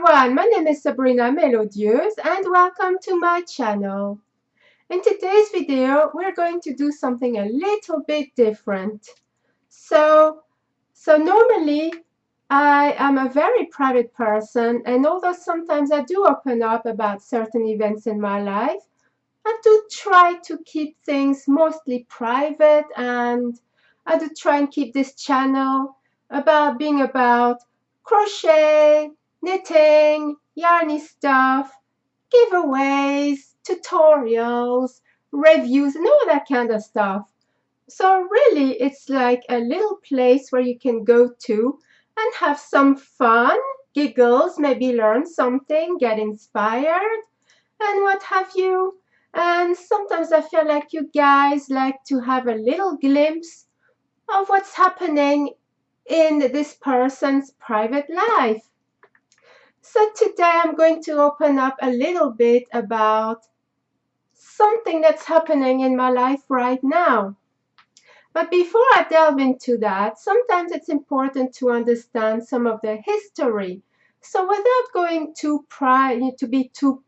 everyone, my name is Sabrina Melodieuse and welcome to my channel. In today's video, we're going to do something a little bit different. So normally I am a very private person, and although sometimes I do open up about certain events in my life, I do try to keep things mostly private, and I do try and keep this channel about crochet, knitting, yarny stuff, giveaways, tutorials, reviews, and all that kind of stuff. So really, it's like a little place where you can go to and have some fun, giggles, maybe learn something, get inspired, and what have you. And sometimes I feel like you guys like to have a little glimpse of what's happening in this person's private life. So today I'm going to open up a little bit about something that's happening in my life right now. But before I delve into that, sometimes it's important to understand some of the history. So without going to be too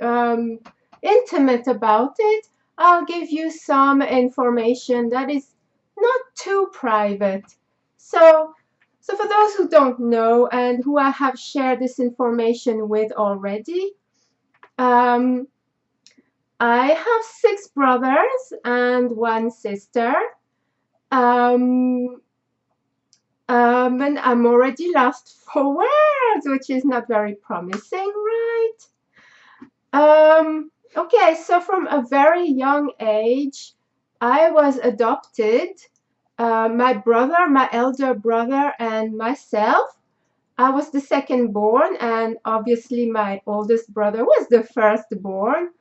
intimate about it, I'll give you some information that is not too private. So for those who don't know and who I have shared this information with already, um, I have 6 brothers and 1 sister. Um, and I'm already lost for words, which is not very promising, right? Okay, so from a very young age, I was adopted. My elder brother, and myself. I was the second born, and obviously my oldest brother was the firstborn.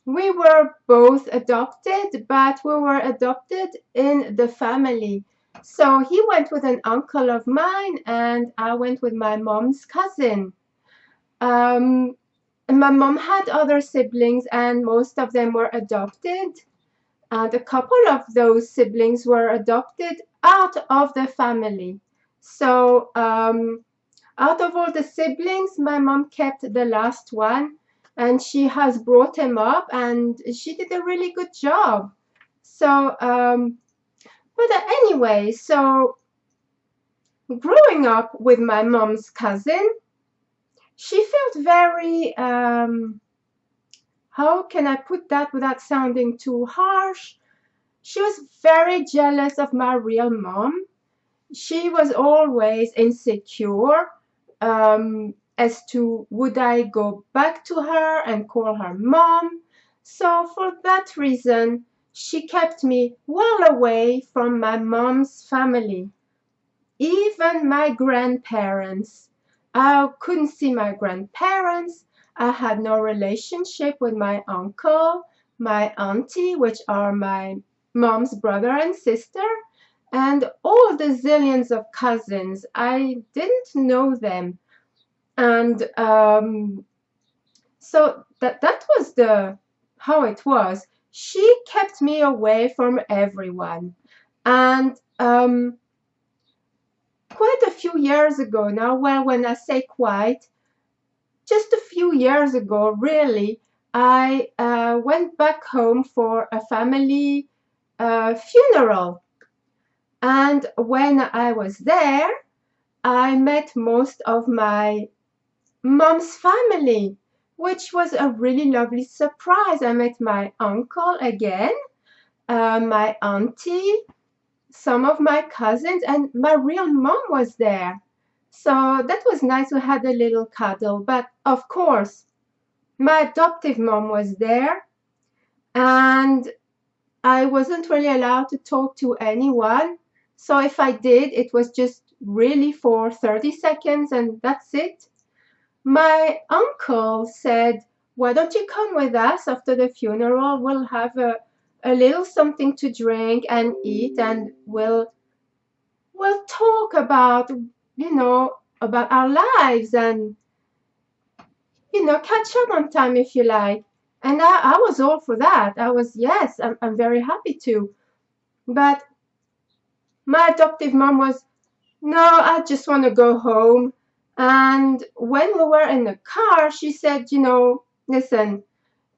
We were both adopted, but we were adopted in the family. So he went with an uncle of mine, and I went with my mom's cousin. Um, my mom had other siblings, and most of them were adopted. And a couple of those siblings were adopted out of the family. So out of all the siblings, my mom kept the last one, and she has brought him up, and she did a really good job. So, but anyway, so growing up with my mom's cousin, she felt very, how can I put that without sounding too harsh? She was very jealous of my real mom. She was always insecure as to would I go back to her and call her mom. So for that reason, she kept me well away from my mom's family. Even my grandparents. I couldn't see my grandparents. I had no relationship with my uncle, my auntie, which are my mom's brother and sister, and all the zillions of cousins. I didn't know them. And so that was how it was. She kept me away from everyone. And quite a few years ago now, well, when I say quite, just a few years ago, really, I went back home for a family funeral. And when I was there, I met most of my mom's family, which was a really lovely surprise. I met my uncle again, my auntie, some of my cousins, and my real mom was there. So that was nice. We had a little cuddle. But of course, my adoptive mom was there, and I wasn't really allowed to talk to anyone. So if I did, it was just really for 30 seconds, and that's it. My uncle said, "Why don't you come with us after the funeral? We'll have a little something to drink and eat, and we'll talk about, about our lives, and, catch up on time if you like." And I was all for that. Yes, I'm very happy to. But my adoptive mom was, "No, I just want to go home." And when we were in the car, she said, listen,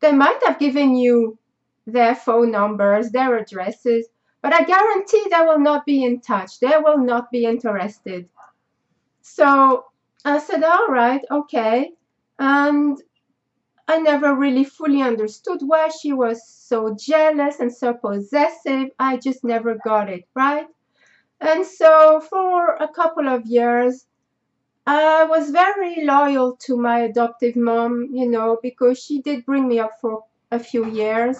they might have given you their phone numbers, their addresses, but I guarantee they will not be in touch. They will not be interested. So I said, all right, okay. And I never really fully understood why she was so jealous and so possessive. I just never got it, right? And so for a couple of years, I was very loyal to my adoptive mom, because she did bring me up for a few years.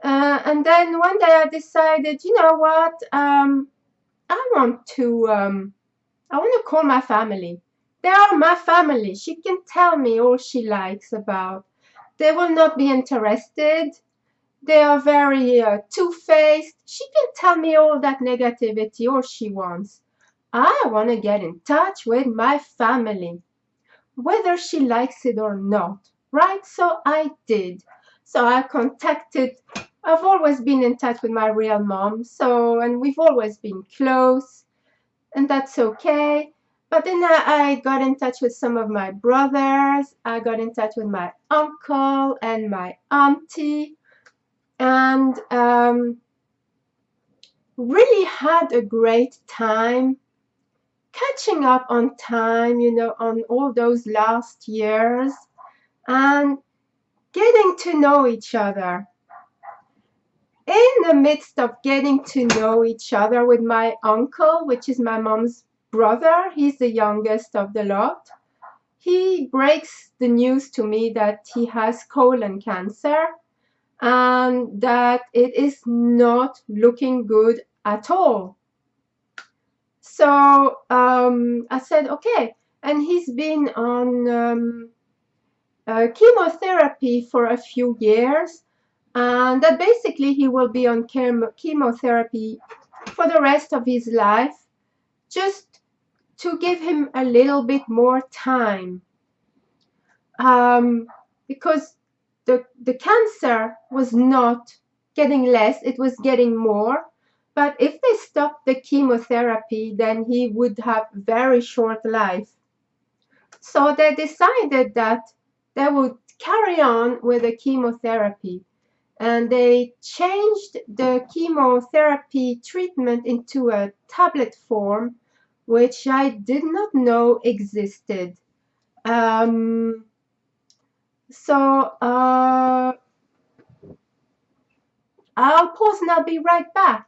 And then one day I decided, you know what? I want to call my family. They are my family. She can tell me all she likes about. They will not be interested. They are very two-faced. She can tell me all that negativity all she wants. I want to get in touch with my family, whether she likes it or not, right? So I did. So I've always been in touch with my real mom, and we've always been close, and that's okay. But then I got in touch with some of my brothers. I got in touch with my uncle and my auntie, and really had a great time catching up on time, on all those last years and getting to know each other. In the midst of getting to know each other with my uncle, which is my mom's brother, he's the youngest of the lot, he breaks the news to me that he has colon cancer and that it is not looking good at all. So I said, okay. And he's been on chemotherapy for a few years. And that basically he will be on chemotherapy for the rest of his life, just to give him a little bit more time. Because the cancer was not getting less, it was getting more. But if they stopped the chemotherapy, then he would have very short life. So they decided that they would carry on with the chemotherapy. And they changed the chemotherapy treatment into a tablet form, which I did not know existed. So I'll pause and I'll be right back.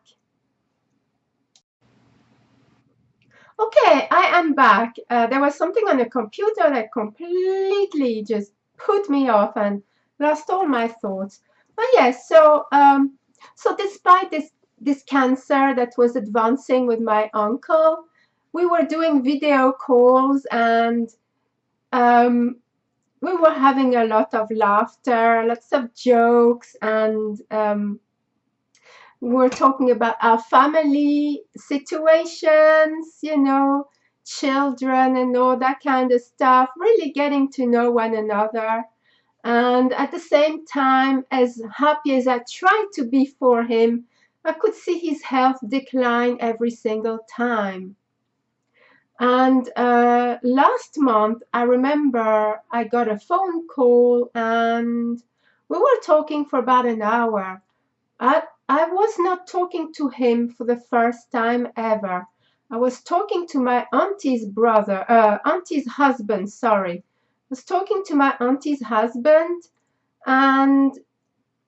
Okay, I am back. There was something on the computer that completely just put me off and lost all my thoughts. But yes, so despite this cancer that was advancing with my uncle, we were doing video calls and we were having a lot of laughter, lots of jokes, and we're talking about our family situations, children and all that kind of stuff, really getting to know one another. And at the same time, as happy as I tried to be for him, I could see his health decline every single time. And last month, I remember I got a phone call and we were talking for about an hour. I was not talking to him for the first time ever. I was talking to my auntie's husband, sorry. I was talking to my auntie's husband and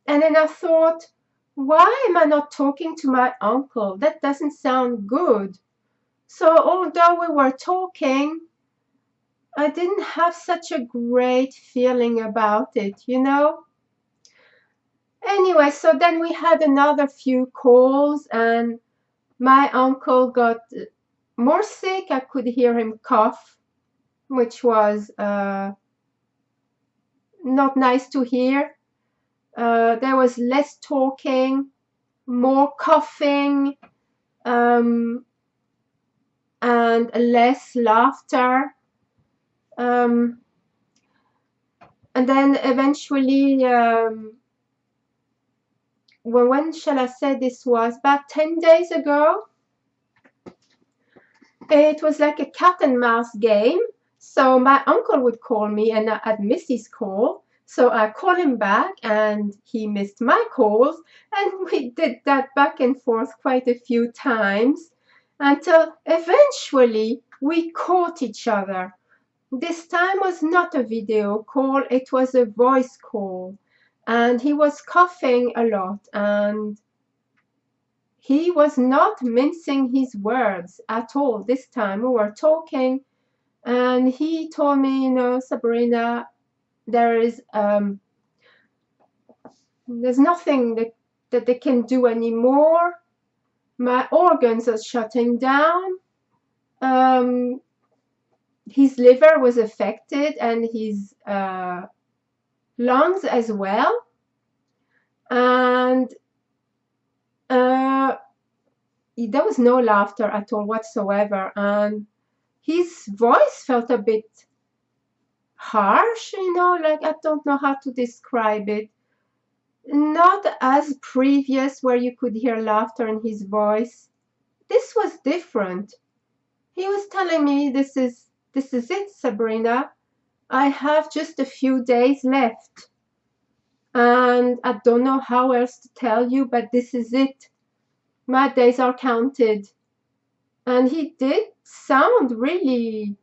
then I thought, why am I not talking to my uncle? That doesn't sound good. So although we were talking, I didn't have such a great feeling about it, Anyway, so then we had another few calls and my uncle got more sick. I could hear him cough, which was not nice to hear. There was less talking, more coughing, and less laughter. And then eventually, when shall I say this was? About 10 days ago. It was like a cat and mouse game. So my uncle would call me and I'd miss his call. So I call him back and he missed my calls. And we did that back and forth quite a few times until eventually we caught each other. This time was not a video call, it was a voice call. And he was coughing a lot and he was not mincing his words at all. This time we were talking and he told me, Sabrina, there's nothing that they can do anymore. My organs are shutting down. His liver was affected and his lungs as well. And there was no laughter at all whatsoever. And his voice felt a bit harsh, like I don't know how to describe it. Not as previous where you could hear laughter in his voice. This was different. He was telling me, this is it, Sabrina. I have just a few days left. And I don't know how else to tell you, but this is it. My days are counted. And he did sound really,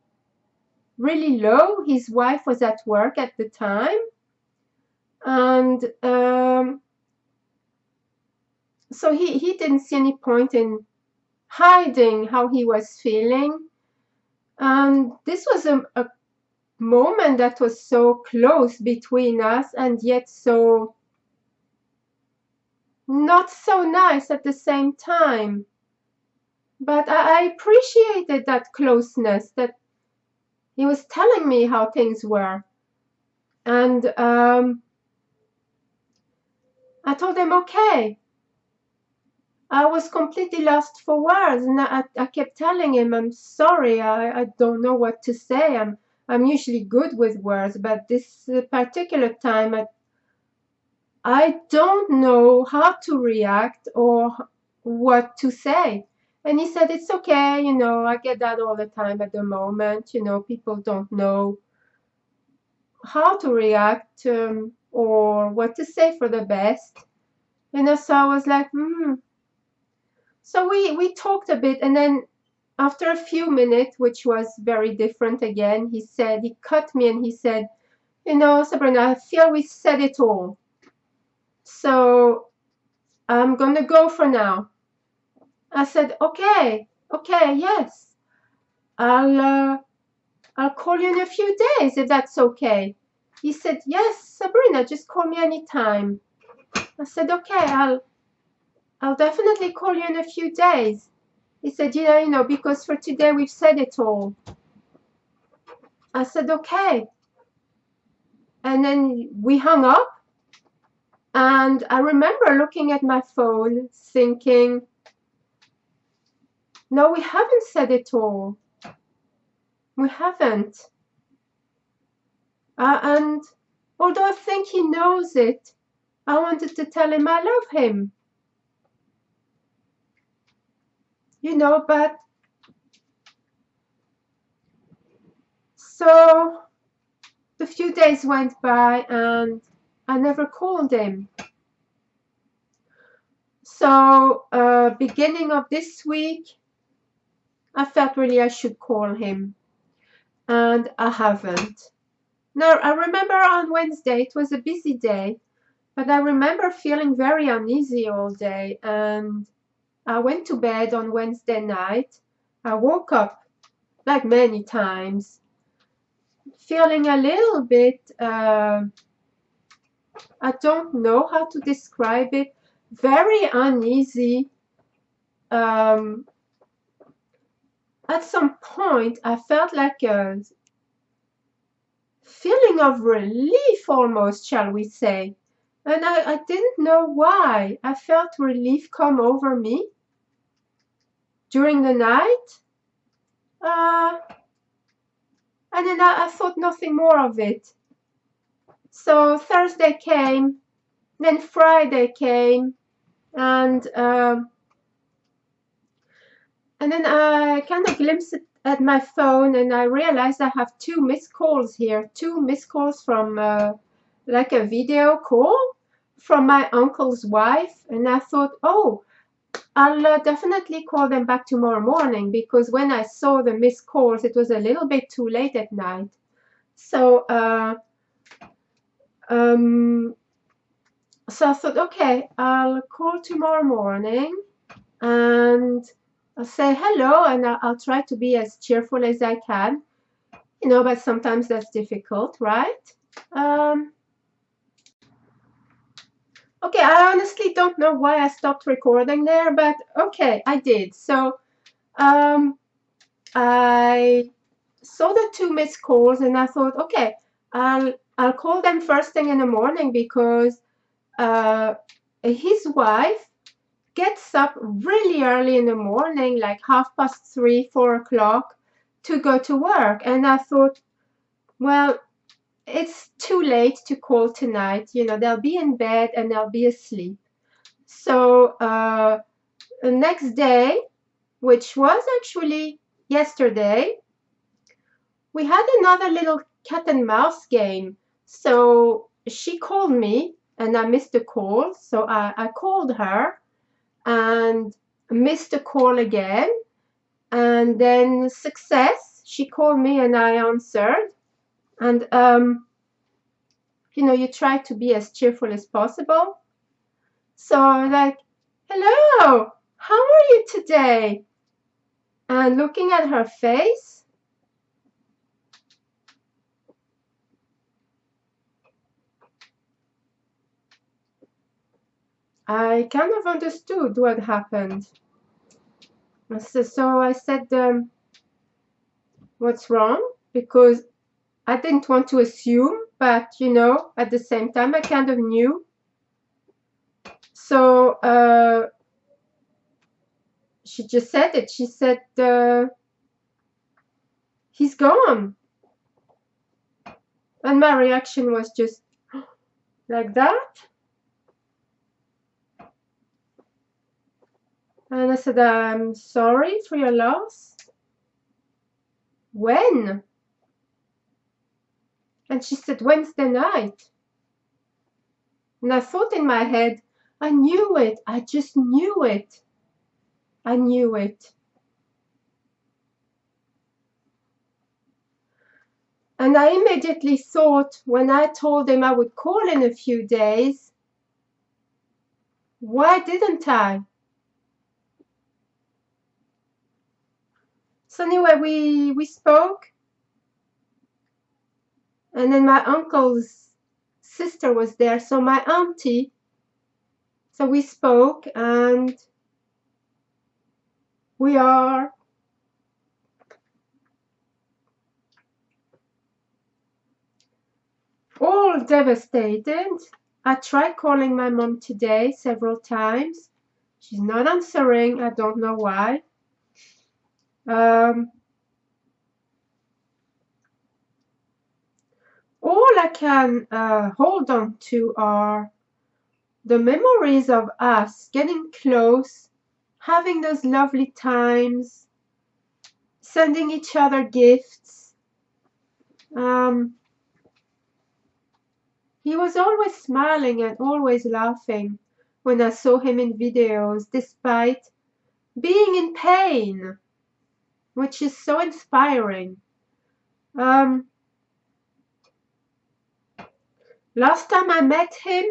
really low. His wife was at work at the time. And so he didn't see any point in hiding how he was feeling. And this was a moment that was so close between us and yet so not so nice at the same time. But I appreciated that closeness, that he was telling me how things were. And I told him, okay. I was completely lost for words, and I kept telling him, I'm sorry, I don't know what to say. I'm usually good with words, but this particular time I don't know how to react or what to say. And he said, it's okay, I get that all the time at the moment. People don't know how to react or what to say for the best. So I was like, So we talked a bit, and then after a few minutes, which was very different again, he cut me and he said, Sabrina, I feel we said it all. So I'm gonna go for now. I said, okay, yes. I'll call you in a few days if that's okay. He said, yes, Sabrina, just call me anytime. I said, okay, I'll definitely call you in a few days. He said, because for today we've said it all. I said, okay. And then we hung up. And I remember looking at my phone thinking, no, we haven't said it all. We haven't. And although I think he knows it, I wanted to tell him I love him. But so the few days went by and I never called him. So beginning of this week, I felt really I should call him, and I haven't. Now, I remember on Wednesday, it was a busy day, but I remember feeling very uneasy all day, and I went to bed on Wednesday night. I woke up, like many times, feeling a little bit, I don't know how to describe it, very uneasy. At some point, I felt like a feeling of relief almost, shall we say. And I didn't know why. I felt relief come over me during the night. And then I thought nothing more of it. So Thursday came, then Friday came, and then I kind of glimpsed at my phone and I realized I have 2 missed calls here, 2 missed calls from like a video call from my uncle's wife. And I thought, oh, I'll definitely call them back tomorrow morning, because when I saw the missed calls, it was a little bit too late at night. So, so I thought, okay, I'll call tomorrow morning and I'll say hello, and I'll try to be as cheerful as I can, but sometimes that's difficult, right? Okay, I honestly don't know why I stopped recording there, but okay, I did. So I saw the 2 missed calls and I thought, okay, I'll call them first thing in the morning, because his wife gets up really early in the morning, like 3:30, 4 o'clock, to go to work. And I thought, well, it's too late to call tonight. They'll be in bed and they'll be asleep. So the next day, which was actually yesterday, we had another little cat and mouse game. So she called me and I missed the call. So I called her and missed the call again. And then success, she called me and I answered. And, you try to be as cheerful as possible. So I'm like, hello, how are you today? And looking at her face, I kind of understood what happened. So I said, what's wrong? Because I didn't want to assume, but at the same time, I kind of knew. So she just said it. She said, he's gone. And my reaction was just like that. And I said, I'm sorry for your loss. When? And she said, Wednesday night. And I thought in my head, I knew it. I just knew it. I knew it. And I immediately thought, when I told him I would call in a few days, why didn't I? So anyway, we spoke. And then my uncle's sister was there, so my auntie. So we spoke, and we are all devastated. I tried calling my mom today several times. She's not answering. I don't know why. All I can hold on to are the memories of us getting close, having those lovely times, sending each other gifts. He was always smiling and always laughing when I saw him in videos, despite being in pain, which is so inspiring. Last time I met him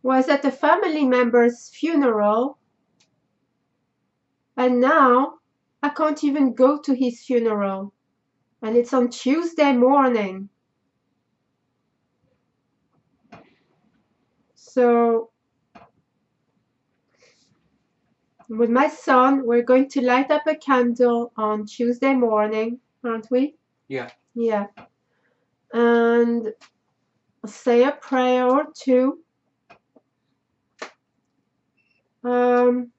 was at a family member's funeral, and now I can't even go to his funeral, and it's on Tuesday morning. So with my son, we're going to light up a candle on Tuesday morning, aren't we? Yeah. Yeah. And say a prayer or two. And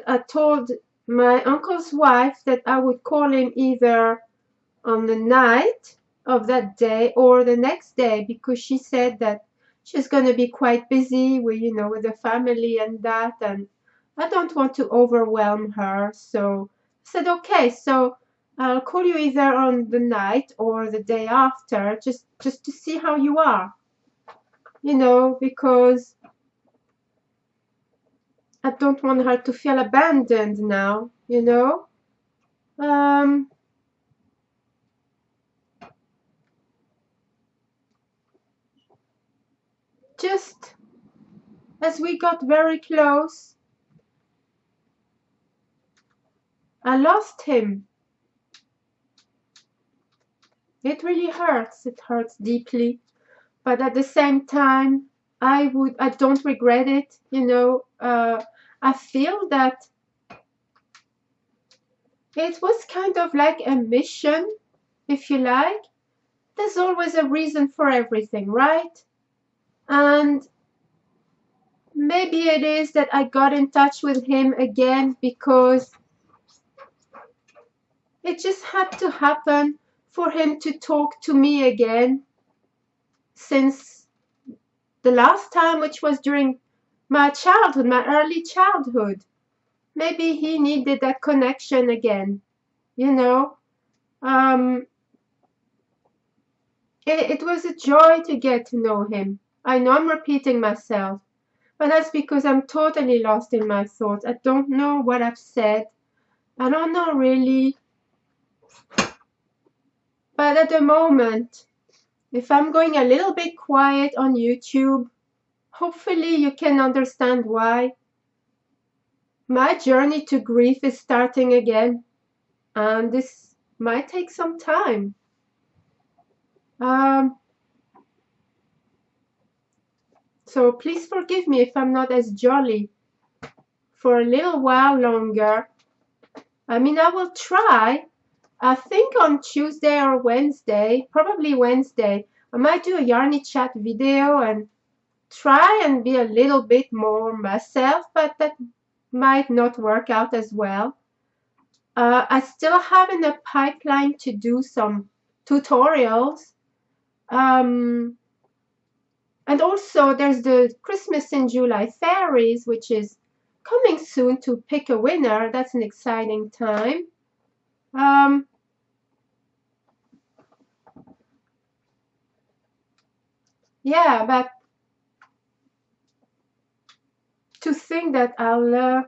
I told my uncle's wife that I would call him either on the night of that day or the next day, because she said that she's going to be quite busy with, with the family and that. And I don't want to overwhelm her. So I said, okay, so I'll call you either on the night or the day after, just to see how you are, because I don't want her to feel abandoned now. Um, just as we got very close, I lost him. It really hurts. It hurts deeply. But at the same time, I don't regret it. I feel that it was kind of like a mission, if you like. There's always a reason for everything, right? And maybe it is that I got in touch with him again because it just had to happen for him to talk to me again since the last time, which was during my childhood, my early childhood. Maybe he needed that connection again, you know. Um, it was a joy to get to know him. I know I'm repeating myself, but that's because I'm totally lost in my thoughts. I don't know what I've said. I don't know really. But at the moment, if I'm going a little bit quiet on YouTube, hopefully you can understand why. My journey to grief is starting again, and this might take some time. Um, so please forgive me if I'm not as jolly for a little while longer. I mean, I will try. I think on Tuesday or Wednesday, probably Wednesday, I might do a Yarny Chat video and try and be a little bit more myself, but that might not work out as well. I still have in the pipeline to do some tutorials. Um, and also there's the Christmas in July fairies, which is coming soon to pick a winner. That's an exciting time. Um, yeah, but to think that I'll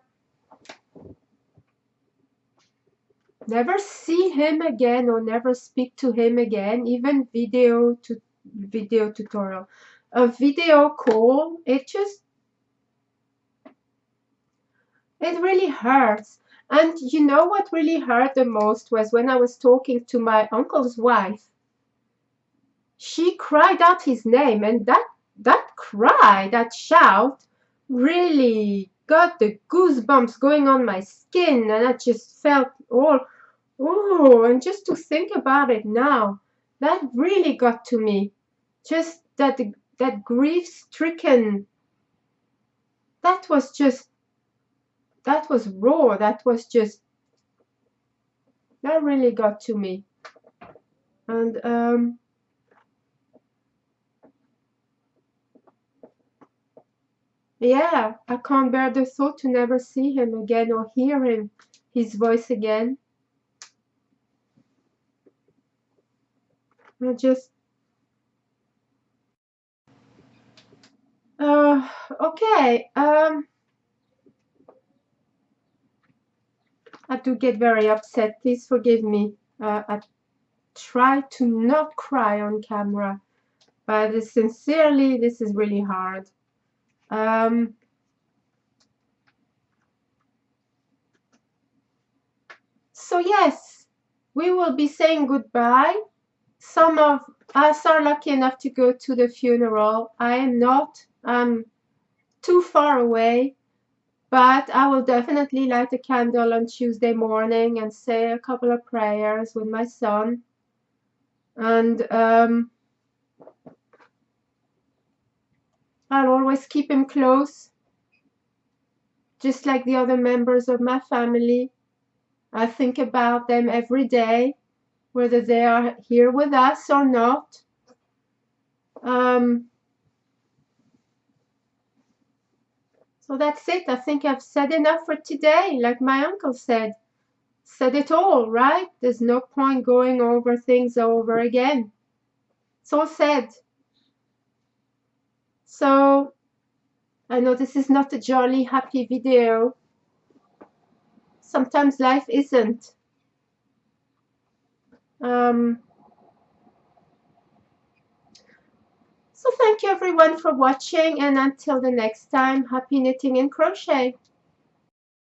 never see him again or never speak to him again, even video tutorial, a video call, it really hurts. And you know what really hurt the most was when I was talking to my uncle's wife. She cried out his name, and that cry, that shout, really got the goosebumps going on my skin, and I just felt all, oh, and just to think about it now, that really got to me. Just that grief-stricken, that was just, that was raw, that really got to me. And yeah, I can't bear the thought to never see him again or hear his voice again. I just, okay. I do get very upset. Please forgive me. I try to not cry on camera, but sincerely, this is really hard. So yes, we will be saying goodbye. Some of us are lucky enough to go to the funeral. I am not. I'm too far away. But I will definitely light a candle on Tuesday morning and say a couple of prayers with my son. And I'll always keep him close, just like the other members of my family. I think about them every day, whether they are here with us or not. So that's it. I think I've said enough for today. Like my uncle said it all, right? There's no point going over things over again. It's all said. So I know this is not a jolly, happy video. Sometimes life isn't. Um, so thank you everyone for watching, and until the next time, happy knitting and crochet.